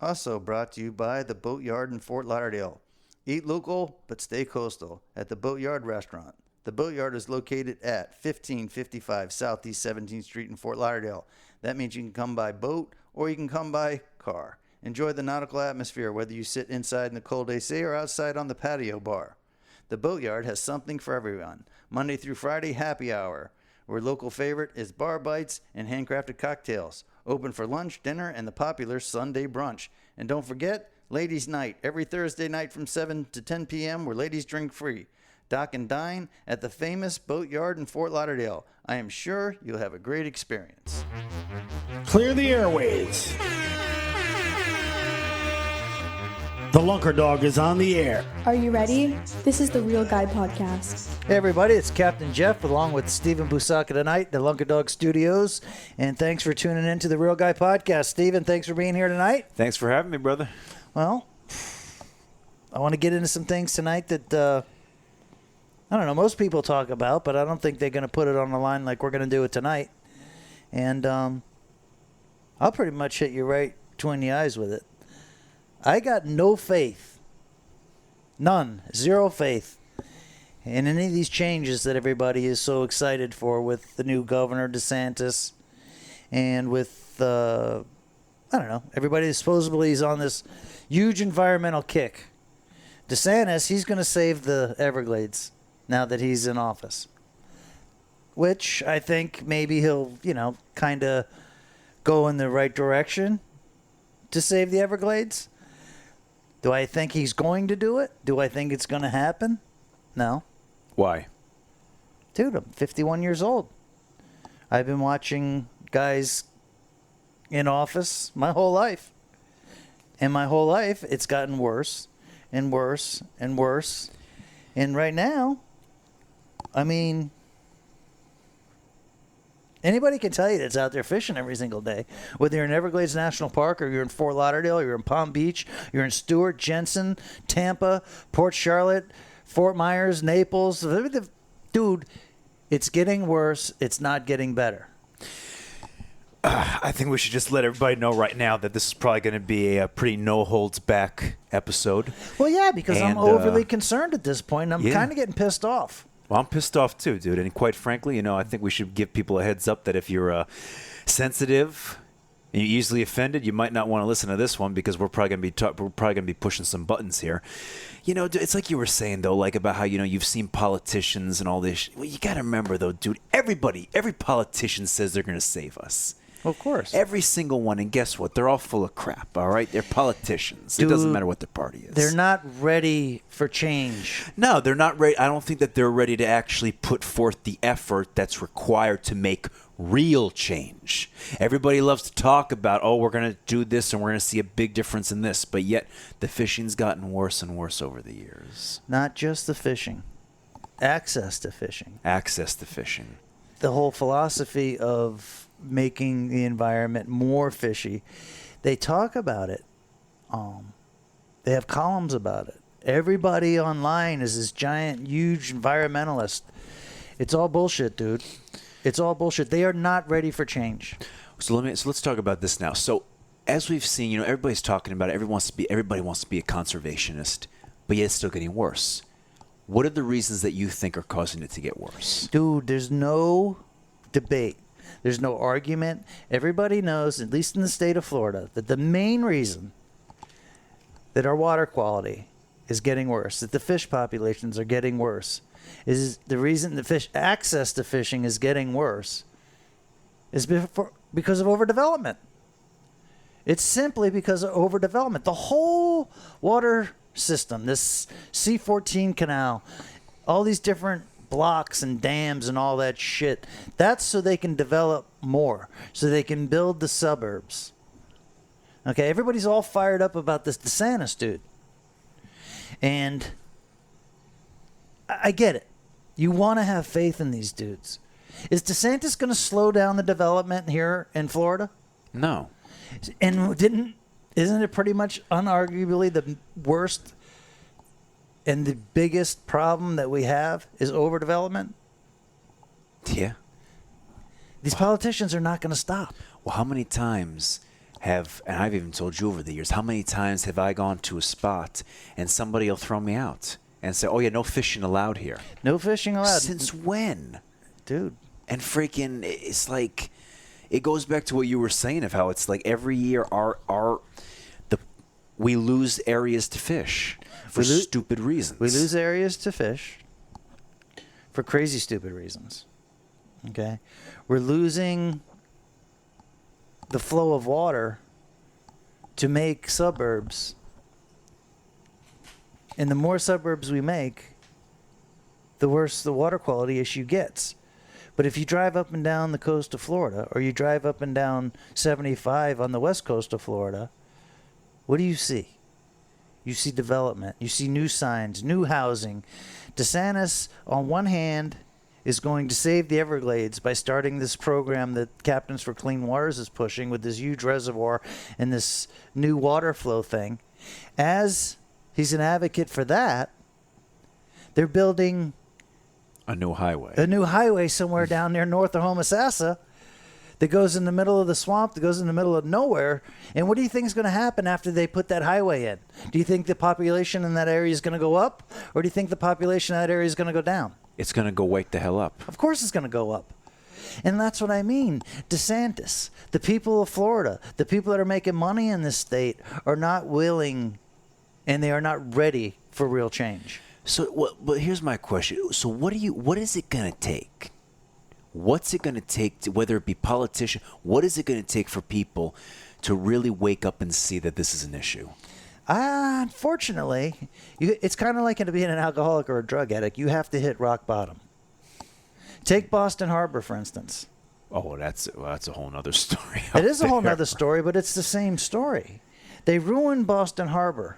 Also brought to you by the Boatyard in Fort Lauderdale. Eat local, but stay coastal at the Boatyard Restaurant. The Boatyard is located at 1555 Southeast 17th Street in Fort Lauderdale. That means you can come by boat or you can come by car. Enjoy the nautical atmosphere whether you sit inside in the cold AC or outside on the patio bar. The Boatyard has something for everyone. Monday through Friday, happy hour, where local favorite is bar bites and handcrafted cocktails. Open for lunch, dinner, and the popular Sunday brunch. And don't forget, Ladies' Night, every Thursday night from 7 to 10 p.m. where ladies drink free. Dock and dine at the famous Boatyard in Fort Lauderdale. I am sure you'll have a great experience. Clear the airways. The Lunker Dog is on the air. Are you ready? This is the Real Guy Podcast. Hey everybody, it's Captain Jeff along with Stephen Busaka tonight, the Lunker Dog Studios. And thanks for tuning in to the Real Guy Podcast. Stephen, thanks for being here tonight. Thanks for having me, brother. Well, I want to get into some things tonight that, I don't know, most people talk about, but I don't think they're going to put it on the line like we're going to do it tonight. And I'll pretty much hit you right between the eyes with it. I got no faith, none, zero faith in any of these changes that everybody is so excited for with the new governor, DeSantis, and with, I don't know, everybody supposedly is on this huge environmental kick. DeSantis, he's going to save the Everglades now that he's in office, which I think maybe he'll, kind of go in the right direction to save the Everglades. Do I think he's going to do it? Do I think it's going to happen? No. Why? Dude, I'm 51 years old. I've been watching guys in office my whole life. And my whole life, it's gotten worse and worse and worse. And right now, I mean, anybody can tell you that's out there fishing every single day. Whether you're in Everglades National Park or you're in Fort Lauderdale, you're in Palm Beach, you're in Stewart, Jensen, Tampa, Port Charlotte, Fort Myers, Naples. Dude, it's getting worse. It's not getting better. I think we should just let everybody know right now that this is probably going to be a pretty no-holds-back episode. Well, yeah, because I'm overly concerned at this point, and I'm kind of getting pissed off. Well, I'm pissed off too, dude. And quite frankly, I think we should give people a heads up that if you're sensitive and you're easily offended, you might not want to listen to this one because we're probably going to be pushing some buttons here. It's like you were saying though, like about how you've seen politicians and all this. Well, you got to remember though, dude. Every politician says they're going to save us. Of course. Every single one. And guess what? They're all full of crap, all right? They're politicians. Dude, it doesn't matter what their party is. They're not ready for change. No, they're not ready. I don't think that they're ready to actually put forth the effort that's required to make real change. Everybody loves to talk about, we're going to do this and we're going to see a big difference in this. But yet the fishing's gotten worse and worse over the years. Not just the fishing. Access to fishing. Access to fishing. The whole philosophy of making the environment more fishy. They talk about it. They have columns about it. Everybody online is this giant, huge environmentalist. It's all bullshit, dude. It's all bullshit. They are not ready for change. So let's talk about this now. So as we've seen, everybody's talking about it. Everybody wants to be a conservationist, but yet it's still getting worse. What are the reasons that you think are causing it to get worse? Dude, there's no debate. There's no argument. Everybody knows, at least in the state of Florida, that the main reason that our water quality is getting worse, that the fish populations are getting worse, is the reason the fish access to fishing is getting worse is because of overdevelopment. It's simply because of overdevelopment. The whole water system, this C14 canal, all these different blocks and dams and all that shit. That's so they can develop more, so they can build the suburbs. Okay, everybody's all fired up about this DeSantis dude. And I get it. You want to have faith in these dudes. Is DeSantis going to slow down the development here in Florida? No. And isn't it pretty much unarguably the worst and the biggest problem that we have is overdevelopment? Yeah. These politicians are not going to stop. Well, how many times and I've even told you over the years, how many times have I gone to a spot and somebody will throw me out and say, oh, yeah, no fishing allowed here. No fishing allowed. Since when? Dude. And freaking, it's like, it goes back to what you were saying of how it's like every year we lose areas to fish for stupid reasons. We lose areas to fish for crazy, stupid reasons. Okay? We're losing the flow of water to make suburbs. And the more suburbs we make, the worse the water quality issue gets. But if you drive up and down the coast of Florida, or you drive up and down 75 on the west coast of Florida, what do you see? You see development. You see new signs, new housing. DeSantis, on one hand, is going to save the Everglades by starting this program that Captains for Clean Waters is pushing with this huge reservoir and this new water flow thing. As he's an advocate for that, they're building a new highway. Somewhere down there north of Homosassa that goes in the middle of the swamp, that goes in the middle of nowhere. And what do you think is going to happen after they put that highway in? Do you think the population in that area is going to go up? Or do you think the population in that area is going to go down? It's going to go wake the hell up. Of course it's going to go up. And that's what I mean. DeSantis, the people of Florida, the people that are making money in this state are not willing and they are not ready for real change. So, but here's my question. So what is it going to take? What's it going to take, whether it be politician, what is it going to take for people to really wake up and see that this is an issue? Unfortunately, it's kind of like being an alcoholic or a drug addict. You have to hit rock bottom. Take Boston Harbor, for instance. Oh, that's a whole nother story. It is a whole nother story, but it's the same story. They ruined Boston Harbor.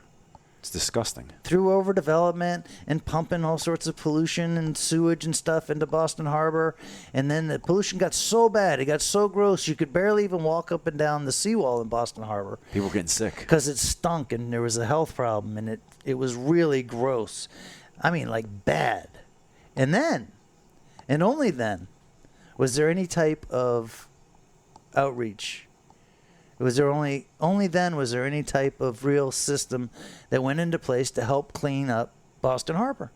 It's disgusting. Through overdevelopment and pumping all sorts of pollution and sewage and stuff into Boston Harbor. And then the pollution got so bad, it got so gross, you could barely even walk up and down the seawall in Boston Harbor. People were getting sick. Because it stunk and there was a health problem and it was really gross. I mean, like bad. And then, and only then, was there any type of outreach. Was there only then was there any type of real system that went into place to help clean up Boston Harbor?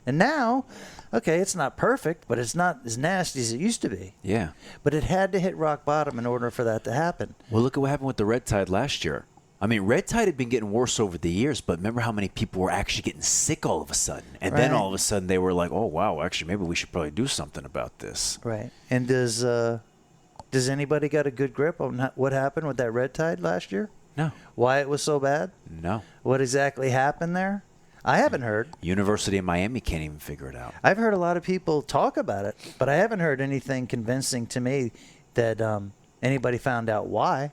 And now, okay, it's not perfect, but it's not as nasty as it used to be. Yeah. But it had to hit rock bottom in order for that to happen. Well, look at what happened with the red tide last year. I mean, red tide had been getting worse over the years, but remember how many people were actually getting sick all of a sudden? And then all of a sudden they were like, oh, wow, actually, maybe we should probably do something about this. Right. And does anybody got a good grip on what happened with that red tide last year? No. Why it was so bad? No. What exactly happened there? I haven't heard. University of Miami can't even figure it out. I've heard a lot of people talk about it, but I haven't heard anything convincing to me that anybody found out why.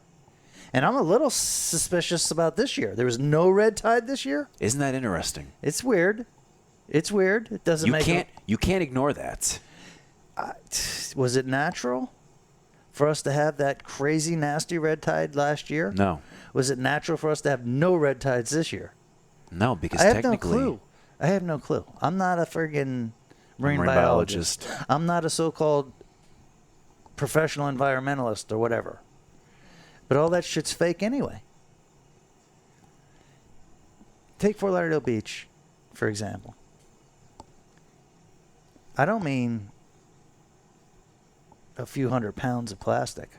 And I'm a little suspicious about this year. There was no red tide this year. Isn't that interesting? It's weird. It's weird. It doesn't You can't ignore that. Was it natural for us to have that crazy, nasty red tide last year? No. Was it natural for us to have no red tides this year? No, because I have technically... no clue. I have no clue. I'm not a friggin' marine biologist. I'm not a so-called professional environmentalist or whatever. But all that shit's fake anyway. Take Fort Lauderdale Beach, for example. I don't mean a few 100 pounds of plastic.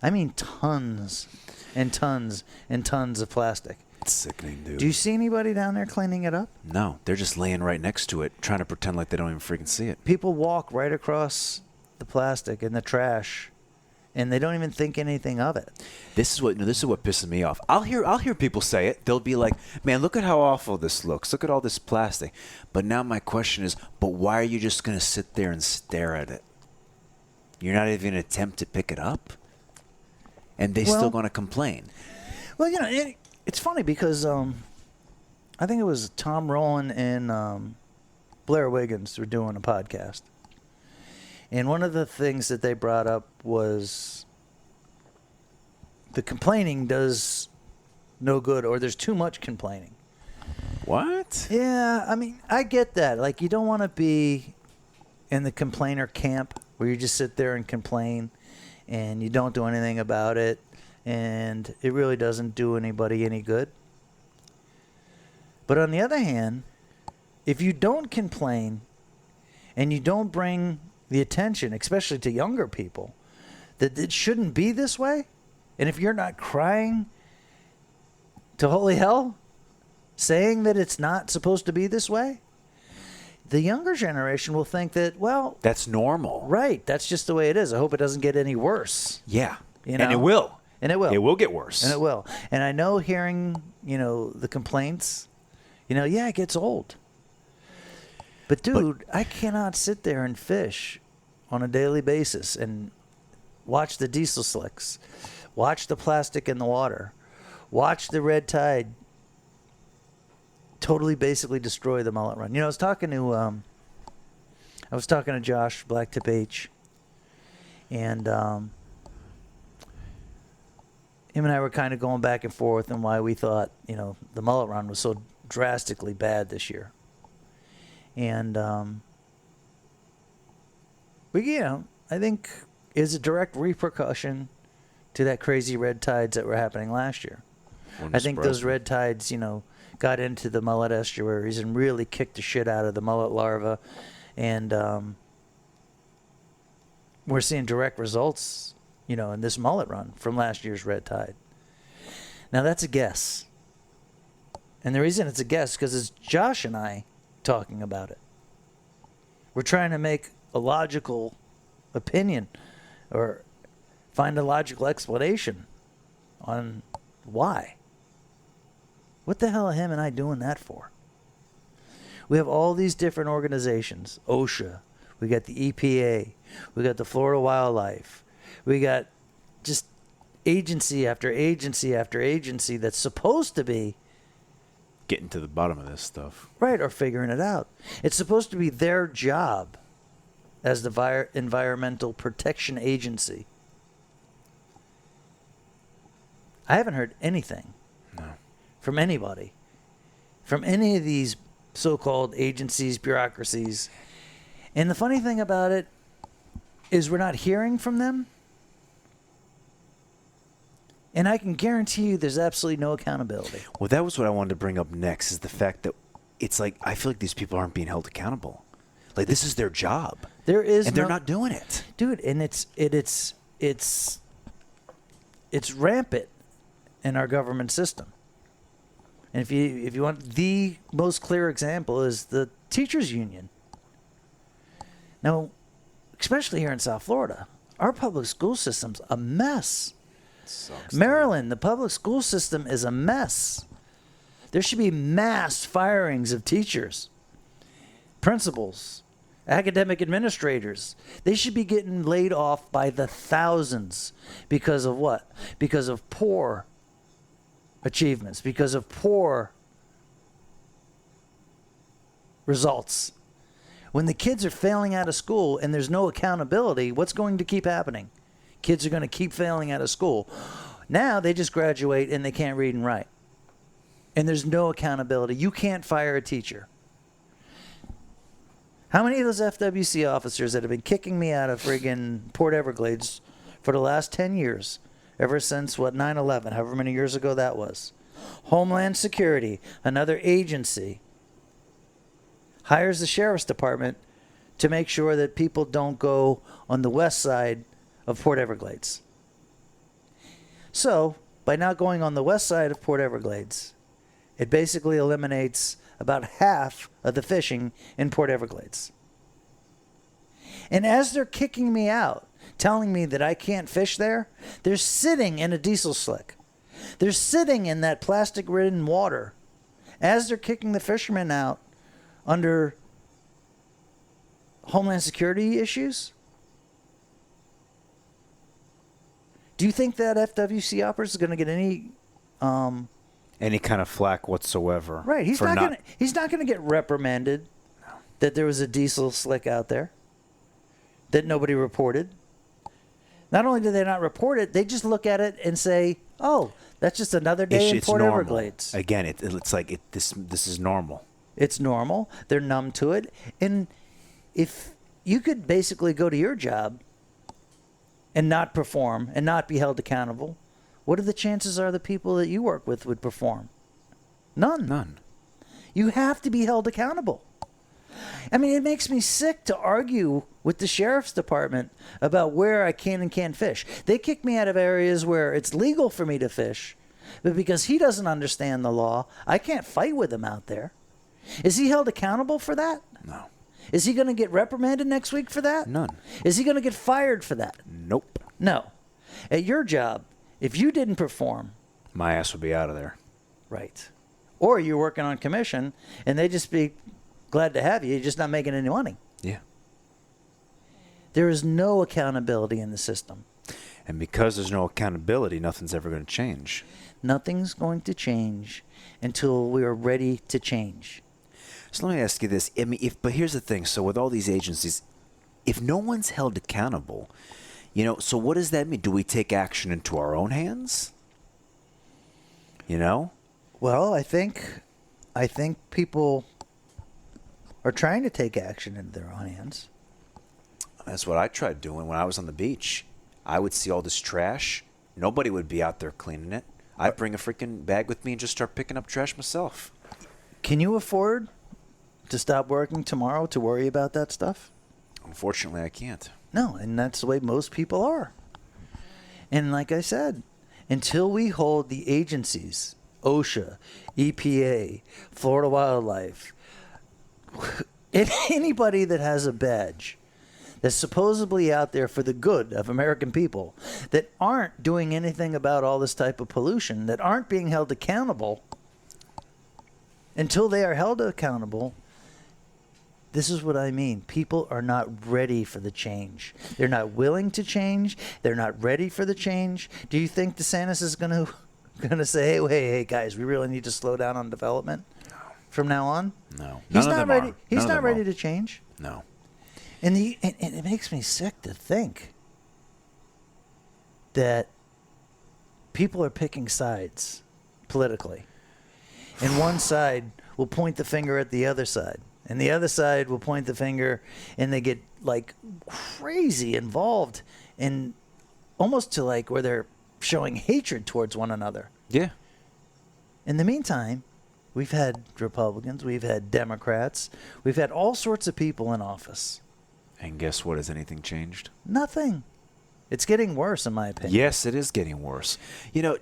I mean tons and tons and tons of plastic. It's sickening, dude. Do you see anybody down there cleaning it up? No, they're just laying right next to it, trying to pretend like they don't even freaking see it. People walk right across the plastic and the trash, and they don't even think anything of it. This is what pisses me off. I'll hear people say it. They'll be like, "Man, look at how awful this looks. Look at all this plastic." But now my question is, but why are you just going to sit there and stare at it? You're not even going to attempt to pick it up? And they're still going to complain. Well, it's funny because I think it was Tom Rowland and Blair Wiggins were doing a podcast. And one of the things that they brought up was the complaining does no good, or there's too much complaining. What? Yeah, I mean, I get that. Like, you don't want to be in the complainer camp where you just sit there and complain and you don't do anything about it and it really doesn't do anybody any good. But on the other hand, if you don't complain and you don't bring the attention, especially to younger people, that it shouldn't be this way, and if you're not crying to holy hell, saying that it's not supposed to be this way, the younger generation will think that, well, That's normal. right, that's just the way it is. I hope it doesn't get any worse. Yeah. You And it know? will. And it will. It will get worse. And it will. And I know hearing, the complaints, yeah, it gets old. But dude, I cannot sit there and fish on a daily basis and watch the diesel slicks, watch the plastic in the water, watch the red tide totally basically destroy the mullet run. I was talking to Josh Blacktip H, and him and I were kind of going back and forth on why we thought the mullet run was so drastically bad this year. And I think is a direct repercussion to that crazy red tides that were happening last year. I think those red tides, got into the mullet estuaries and really kicked the shit out of the mullet larva. And we're seeing direct results, in this mullet run from last year's red tide. Now, that's a guess. And the reason it's a guess is because it's Josh and I talking about it. We're trying to make a logical opinion or find a logical explanation on why. What the hell are him and I doing that for? We have all these different organizations. OSHA. We got the EPA. We got the Florida Wildlife. We got just agency after agency after agency that's supposed to be Getting to the bottom of this stuff. right or figuring it out. It's supposed to be their job as the Environmental Protection Agency. I haven't heard anything from anybody, from any of these so-called agencies, bureaucracies. And the funny thing about it is we're not hearing from them. And I can guarantee you there's absolutely no accountability. Well, that was what I wanted to bring up next, is the fact that it's like I feel like these people aren't being held accountable. Like, this is their job. There is and they're not doing it. Dude, and it's rampant in our government system. And if you want, the most clear example is the teachers union. Now, especially here in South Florida, our public school system's a mess. Sucks, Maryland, the public school system is a mess. There should be mass firings of teachers, principals, academic administrators. They should be getting laid off by the thousands because of what? Because of poor achievements, because of poor results. When the kids are failing out of school and there's no accountability, what's going to keep happening? Kids are going to keep failing out of school. Now they just graduate and they can't read and write. And there's no accountability. You can't fire a teacher. How many of those FWC officers that have been kicking me out of friggin' Port Everglades for the last 10 years, ever since, 9/11, however many years ago that was? Homeland Security, another agency, hires the sheriff's department to make sure that people don't go on the west side of Port Everglades. So, by not going on the west side of Port Everglades, it basically eliminates about half of the fishing in Port Everglades. And as they're kicking me out, telling me that I can't fish there, they're sitting in a diesel slick. They're sitting in that plastic-ridden water as they're kicking the fishermen out under Homeland Security issues. Do you think that FWC operator is going to get any kind of flack whatsoever? Right, he's not going to get reprimanded that there was a diesel slick out there that nobody reported. Not only do they not report it, they just look at it and say, "Oh, that's just another day in Port normal. Everglades." Again, it's like this is normal. It's normal. They're numb to it. And if you could basically go to your job and not perform and not be held accountable, what are the chances are the people that you work with would perform? None. None. You have to be held accountable. I mean, it makes me sick to argue with the sheriff's department about where I can and can't fish. They kick me out of areas where it's legal for me to fish, but because he doesn't understand the law, I can't fight with him out there. Is he held accountable for that? No. Is he going to get reprimanded next week for that? None. Is he going to get fired for that? Nope. No. At your job, if you didn't perform, My ass would be out of there. right, or you're working on commission and they just be glad to have you, you're just not making any money. Yeah. There is no accountability in the system. And because there's no accountability, nothing's ever going to change. Nothing's going to change until we are ready to change. So let me ask you this. I mean, but here's the thing. So with all these agencies, if no one's held accountable, so what does that mean? Do we take action into our own hands? Well, I think people are trying to take action into their own hands. That's what I tried doing when I was on the beach. I would see all this trash. Nobody would be out there cleaning it. I'd bring a freaking bag with me and just start picking up trash myself. Can you afford to stop working tomorrow to worry about that stuff? Unfortunately, I can't. No, and that's the way most people are. And like I said, until we hold the agencies, OSHA, EPA, Florida Wildlife, anybody that has a badge that's supposedly out there for the good of American people, that aren't doing anything about all this type of pollution, that aren't being held accountable, until they are held accountable, this is what I mean. People are not ready for the change. They're not willing to change. They're not ready for the change. Do you think DeSantis is going to say, hey, guys, we really need to slow down on development from now on? No. He's None of not them ready. are. He's None of not them ready are. to change. No. And it makes me sick to think that people are picking sides politically. And one side will point the finger at the other side. And the other side will point the finger, and they get like crazy involved in almost to like where they're showing hatred towards one another. Yeah. In the meantime, we've had Republicans, we've had Democrats, we've had all sorts of people in office. And guess what? Has anything changed? Nothing. It's getting worse, in my opinion. Yes, it is getting worse.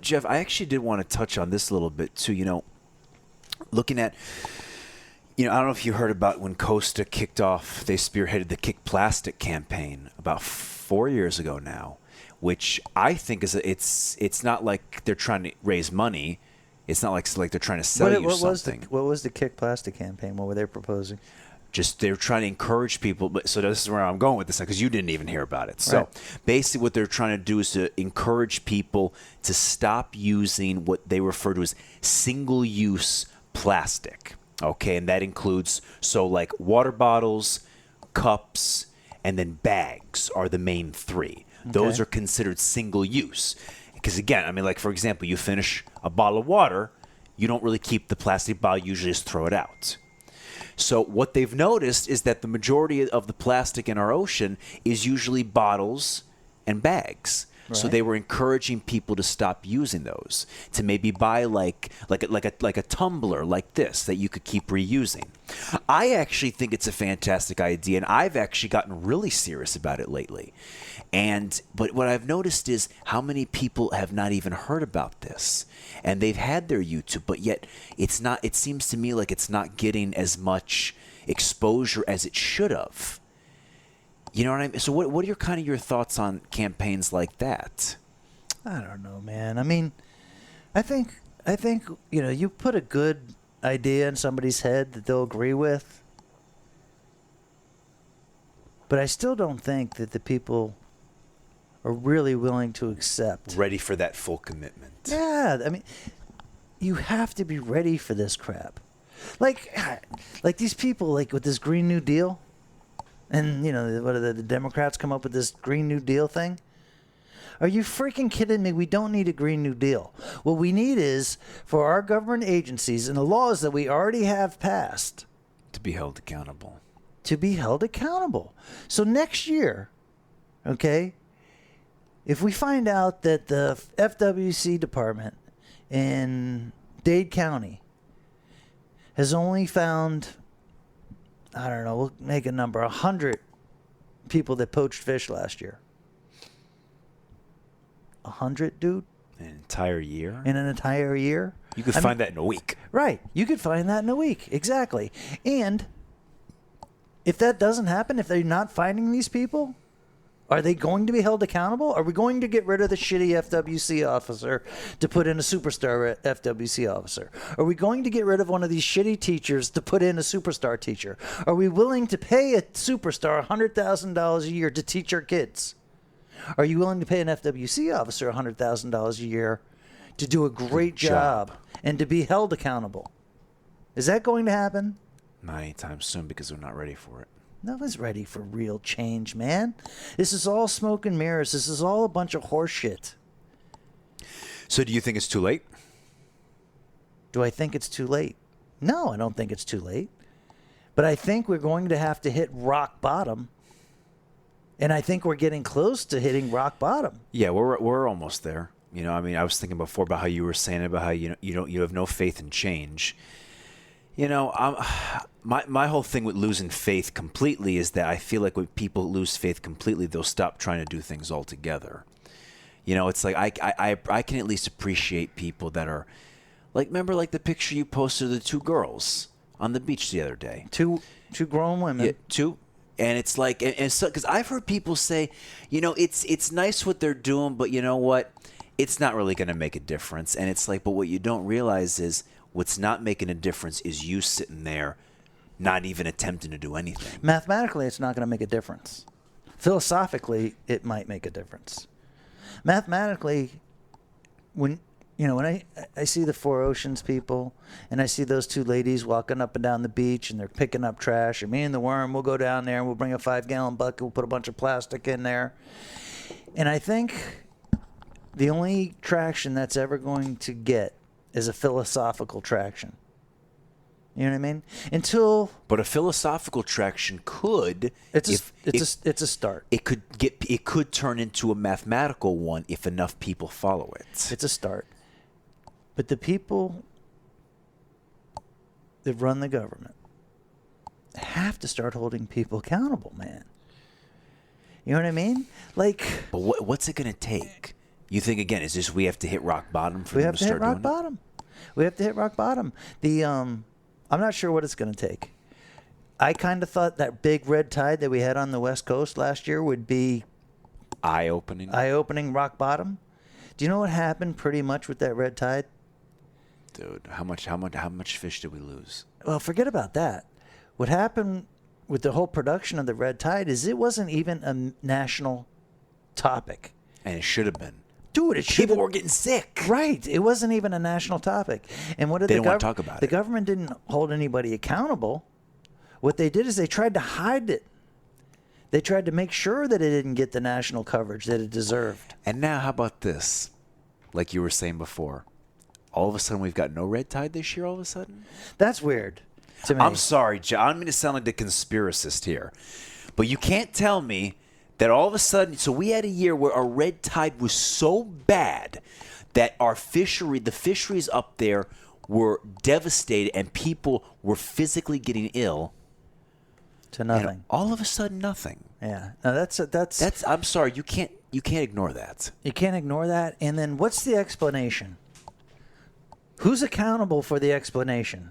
Jeff, I actually did want to touch on this a little bit too. Looking at, I don't know if you heard about when Costa kicked off, they spearheaded the Kick Plastic campaign about 4 years ago now, which I think is it's not like they're trying to raise money. It's not like they're trying to sell you something. What was the Kick Plastic campaign? What were they proposing? Just they're trying to encourage people. But so this is where I'm going with this, because you didn't even hear about it. So Right. basically what they're trying to do is to encourage people to stop using what they refer to as single-use plastic. Okay, and that includes, like water bottles, cups, and then bags are the main three. Those Okay. are considered single-use. Because again, I mean, like for example, you finish a bottle of water, you don't really keep the plastic bottle, you usually just throw it out. So what they've noticed is that the majority of the plastic in our ocean is usually bottles and bags. So Right. they were encouraging people to stop using those, to maybe buy like a tumbler like this that you could keep reusing. I actually think it's a fantastic idea, and I've actually gotten really serious about it lately. But what I've noticed is how many people have not even heard about this, and they've had their YouTube, but yet it's not. It seems to me like it's not getting as much exposure as it should have. You know what I mean? So what are your thoughts on campaigns like that? I don't know, man. I mean, I think you put a good idea in somebody's head that they'll agree with, but I still don't think that the people are really willing to accept. Ready for that full commitment. Yeah, I mean, you have to be ready for this crap. Like these people, like with this Green New Deal, and what are the Democrats come up with this Green New Deal thing? Are you freaking kidding me? We don't need a Green New Deal. What we need is for our government agencies and the laws that we already have passed To be held accountable. to be held accountable. So next year, okay, if we find out that the FWC department in Dade County has only found, I don't know, we'll make a number, 100 people that poached fish last year. 100, dude? An entire year? In an entire year? You could find that in a week. Right. You could find that in a week. Exactly. And if that doesn't happen, if they're not finding these people, are they going to be held accountable? Are we going to get rid of the shitty FWC officer to put in a superstar FWC officer? Are we going to get rid of one of these shitty teachers to put in a superstar teacher? Are we willing to pay a superstar $100,000 a year to teach our kids? Are you willing to pay an FWC officer $100,000 a year to do a great job and to be held accountable? Is that going to happen? Not anytime soon because we're not ready for it. No one's ready for real change, man. This is all smoke and mirrors. This is all a bunch of horse shit. So do you think it's too late? Do I think it's too late? No, I don't think it's too late. But I think we're going to have to hit rock bottom. And I think we're getting close to hitting rock bottom. Yeah, we're almost there. You know, I mean, I was thinking before about how you were saying about how you have no faith in change. You know, my whole thing with losing faith completely is that I feel like when people lose faith completely, they'll stop trying to do things altogether. You know, it's like I can at least appreciate people that are like, remember like the picture you posted of the two girls on the beach the other day? Two grown women. Yeah, two. And it's like, and so, because I've heard people say, you know, it's nice what they're doing, but you know what? It's not really going to make a difference. And it's like, but what you don't realize is what's not making a difference is you sitting there not even attempting to do anything. Mathematically, it's not going to make a difference. Philosophically, it might make a difference. Mathematically, when I see the Four Oceans people and I see those two ladies walking up and down the beach and they're picking up trash, and me and the worm will go down there and we'll bring a 5-gallon bucket, we'll put a bunch of plastic in there. And I think the only traction that's ever going to get is a philosophical traction. You know what I mean? But a philosophical traction could it's a start. It could turn into a mathematical one if enough people follow it. It's a start. But the people that run the government have to start holding people accountable, man. You know what I mean? Like, but what's it going to take? You think again? Is this we have to hit rock bottom for them to start doing it? We have to hit rock bottom. I'm not sure what it's going to take. I kind of thought that big red tide that we had on the West Coast last year would be eye-opening, rock bottom. Do you know what happened pretty much with that red tide? Dude, how much fish did we lose? Well, forget about that. What happened with the whole production of the red tide is it wasn't even a national topic. And it should have been. Dude, people were getting sick. Right. It wasn't even a national topic. And what did they didn't want to talk about it. The government didn't hold anybody accountable. What they did is they tried to hide it. They tried to make sure that it didn't get the national coverage that it deserved. And now how about this? Like you were saying before. All of a sudden we've got no red tide this year all of a sudden? That's weird to me. I'm sorry, John. I'm going to sound like the conspiracist here. But you can't tell me that all of a sudden, so we had a year where our red tide was so bad that the fisheries up there were devastated and people were physically getting ill. To nothing. And all of a sudden, nothing. Yeah. No, that's. I'm sorry. You can't ignore that. You can't ignore that. And then what's the explanation? Who's accountable for the explanation?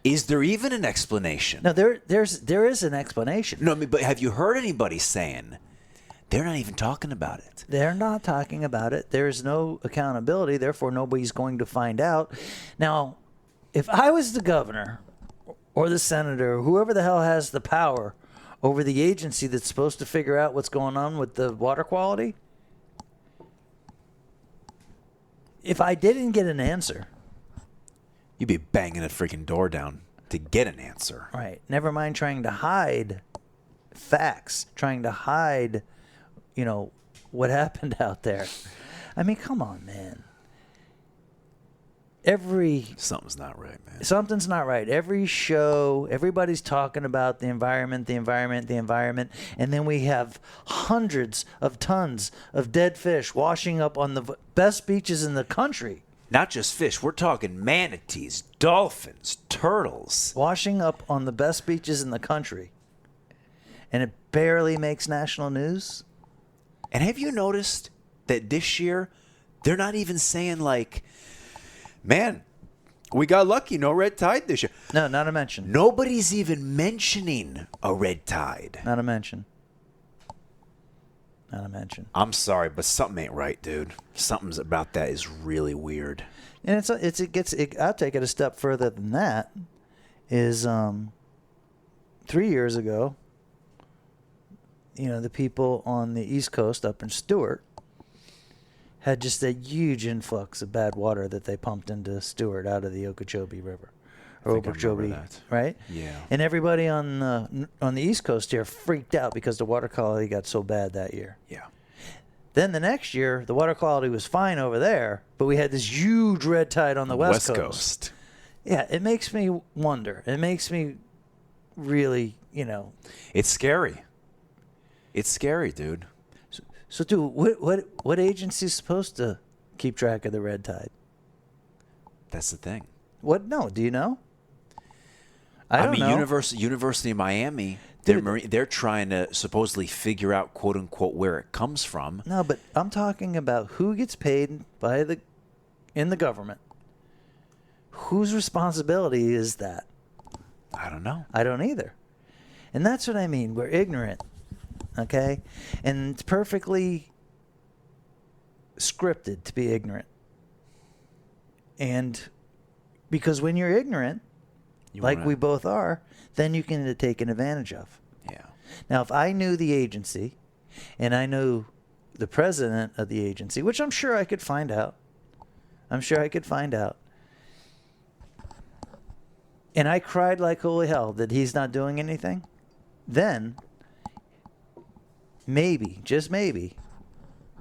Is there even an explanation? No, there is an explanation. No, I mean, but have you heard anybody saying they're not even talking about it? They're not talking about it. There is no accountability. Therefore, nobody's going to find out. Now, if I was the governor or the senator, or whoever the hell has the power over the agency that's supposed to figure out what's going on with the water quality, if I didn't get an answer, you'd be banging a freaking door down to get an answer. Right. Never mind trying to hide facts, trying to hide, what happened out there. I mean, come on, man. Something's not right, man. Something's not right. Every show, everybody's talking about the environment, and then we have hundreds of tons of dead fish washing up on the best beaches in the country. Not just fish. We're talking manatees, dolphins, turtles. Washing up on the best beaches in the country. And it barely makes national news. And have you noticed that this year, they're not even saying like, man, we got lucky, no red tide this year. No, not a mention. Nobody's even mentioning a red tide. Not a mention. Not a mention. I'm sorry, but something ain't right, dude. Something's about that is really weird. And I'll take it a step further than that. Is 3 years ago, the people on the East Coast up in Stewart had just a huge influx of bad water that they pumped into Stewart out of the Okeechobee River. Or think I remember Okeechobee, that. right? Yeah. And everybody on the East Coast here freaked out because the water quality got so bad that year. Yeah. Then the next year, the water quality was fine over there, but we had this huge red tide on the West Coast. Yeah, it makes me wonder. It makes me really, It's scary. It's scary, dude. So, dude, what agency is supposed to keep track of the red tide? That's the thing. What? No, do you know? I don't know. University of Miami, Dude. they're trying to supposedly figure out, quote unquote, where it comes from. No, but I'm talking about who gets paid in the government. Whose responsibility is that? I don't know. I don't either. And that's what I mean. We're ignorant. Okay? And it's perfectly scripted to be ignorant. And because when you're ignorant, we both are, then you can get taken advantage of. Yeah. Now, if I knew the agency and I knew the president of the agency, which I'm sure I could find out, and I cried like holy hell that he's not doing anything, then maybe, just maybe,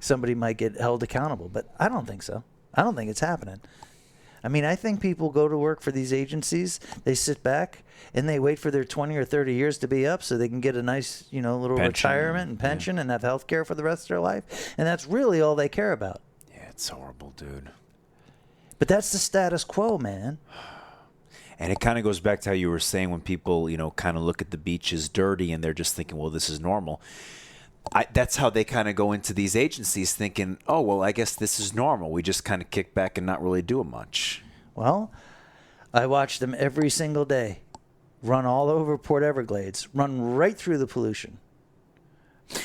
somebody might get held accountable. But I don't think so. I don't think it's happening. I mean, I think people go to work for these agencies, they sit back, and they wait for their 20 or 30 years to be up so they can get a nice, little Pension, retirement and pension and have health care for the rest of their life. And that's really all they care about. Yeah, it's horrible, dude. But that's the status quo, man. And it kind of goes back to how you were saying when people, kind of look at the beaches dirty and they're just thinking, well, this is normal. That's how they kind of go into these agencies thinking, oh, well, I guess this is normal. We just kind of kick back and not really do much. Well, I watch them every single day run all over Port Everglades, run right through the pollution.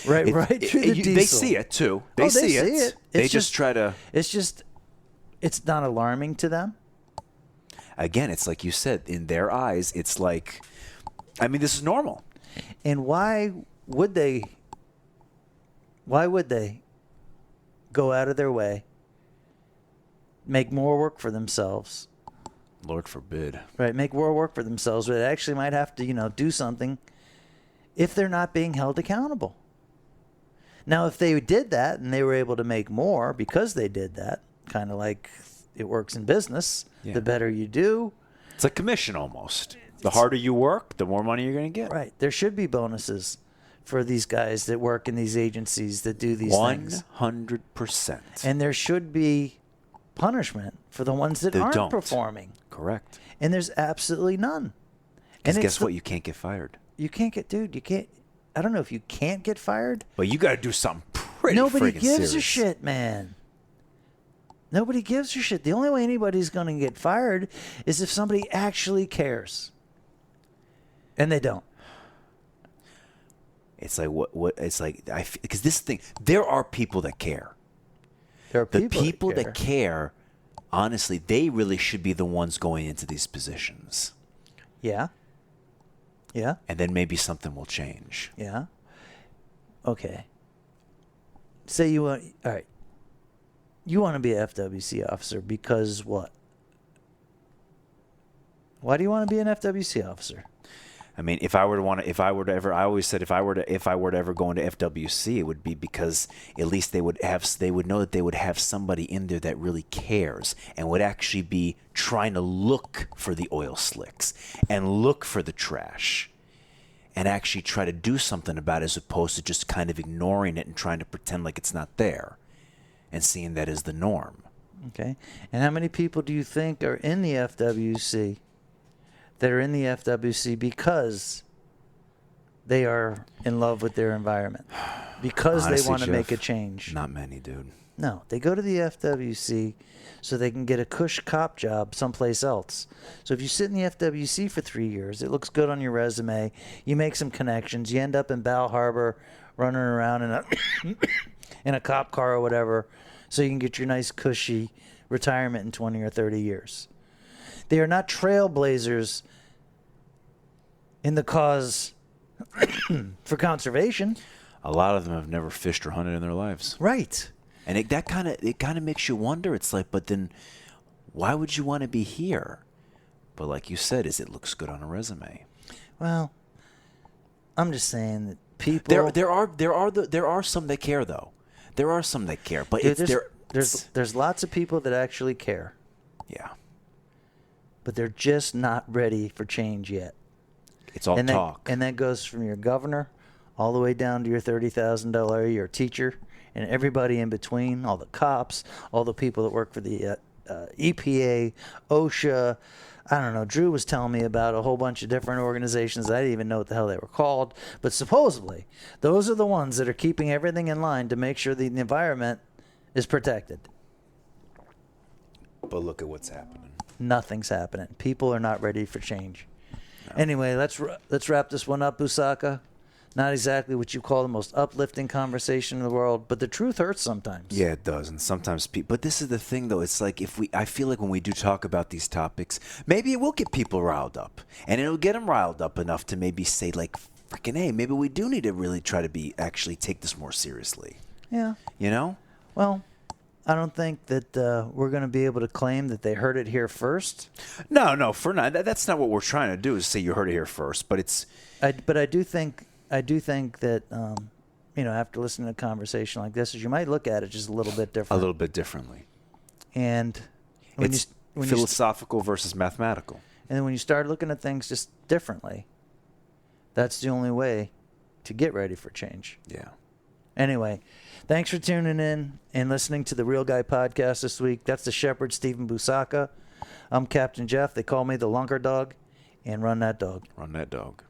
Right through the diesel. They see it, too. They see it. They just try to... It's not alarming to them. Again, it's like you said, in their eyes, it's like, this is normal. And why would they go out of their way, make more work for themselves? Lord forbid. Right, make more work for themselves, but they actually might have to, do something if they're not being held accountable. Now, if they did that and they were able to make more because they did that, kind of like it works in business, the better you do. It's a commission almost. The harder you work, the more money you're going to get. Right. There should be bonuses for these guys that work in these agencies that do these things. 100%. And there should be punishment for the ones that aren't performing. Correct. And there's absolutely none. Because guess what? You can't get fired. You can't I don't know if you can't get fired. But you got to do something pretty Nobody friggin' gives serious. a shit, man. Nobody gives a shit. The only way anybody's going to get fired is if somebody actually cares. And they don't. It's like what it's like because this thing, there are people that care. There are people that care. Honestly, they really should be the ones going into these positions. Yeah. Yeah. And then maybe something will change. Yeah. Okay. Say you want, all right. You want to be an FWC officer because what? Why do you want to be an FWC officer? I mean, if I were to ever, I always said if I were to ever go into FWC, it would be because at least they would know that they would have somebody in there that really cares and would actually be trying to look for the oil slicks and look for the trash and actually try to do something about it, as opposed to just kind of ignoring it and trying to pretend like it's not there and seeing that as the norm. Okay. And how many people do you think are in the FWC that are in the FWC because they are in love with their environment? Because Honestly, they want to Jeff, make a change? Not many, dude. No. They go to the FWC so they can get a cush cop job someplace else. So if you sit in the FWC for 3 years, it looks good on your resume. You make some connections. You end up in Bal Harbor running around in a in a cop car or whatever, so you can get your nice cushy retirement in 20 or 30 years. They are not trailblazers in the cause for conservation. A lot of them have never fished or hunted in their lives. Right. And it kind of makes you wonder. It's like, but then why would you want to be here? But like you said, it looks good on a resume. Well, I'm just saying that people. There are some that care though. There are some that care, but Dude, it's there's lots of people that actually care, yeah. but they're just not ready for change yet. It's all talk. And that goes from your governor all the way down to your $30,000 a year teacher and everybody in between, all the cops, all the people that work for the EPA, OSHA. I don't know. Drew was telling me about a whole bunch of different organizations. I didn't even know what the hell they were called. But supposedly, those are the ones that are keeping everything in line to make sure the environment is protected. But look at what's happening. Nothing's happening. People are not ready for change. No. Anyway, let's wrap this one up, Busaka. Not exactly what you call the most uplifting conversation in the world, but the truth hurts sometimes. Yeah, it does, and sometimes people. But this is the thing, though. It's like I feel like when we do talk about these topics, maybe it will get people riled up, and it'll get them riled up enough to maybe say, like, "Freaking hey, maybe we do need to really try to actually take this more seriously." Yeah. You know? Well, I don't think that we're going to be able to claim that they heard it here first. No, for not. That's not what we're trying to do. Is say you heard it here first, but it's. But I do think that, after listening to a conversation like this, you might look at it just a little bit different. A little bit differently. And when it's philosophical versus mathematical. And then when you start looking at things just differently, that's the only way to get ready for change. Yeah. Anyway, thanks for tuning in and listening to the Real Guy Podcast this week. That's the Shepherd, Stephen Busaka. I'm Captain Jeff. They call me the Lunker Dog. And run that dog. Run that dog.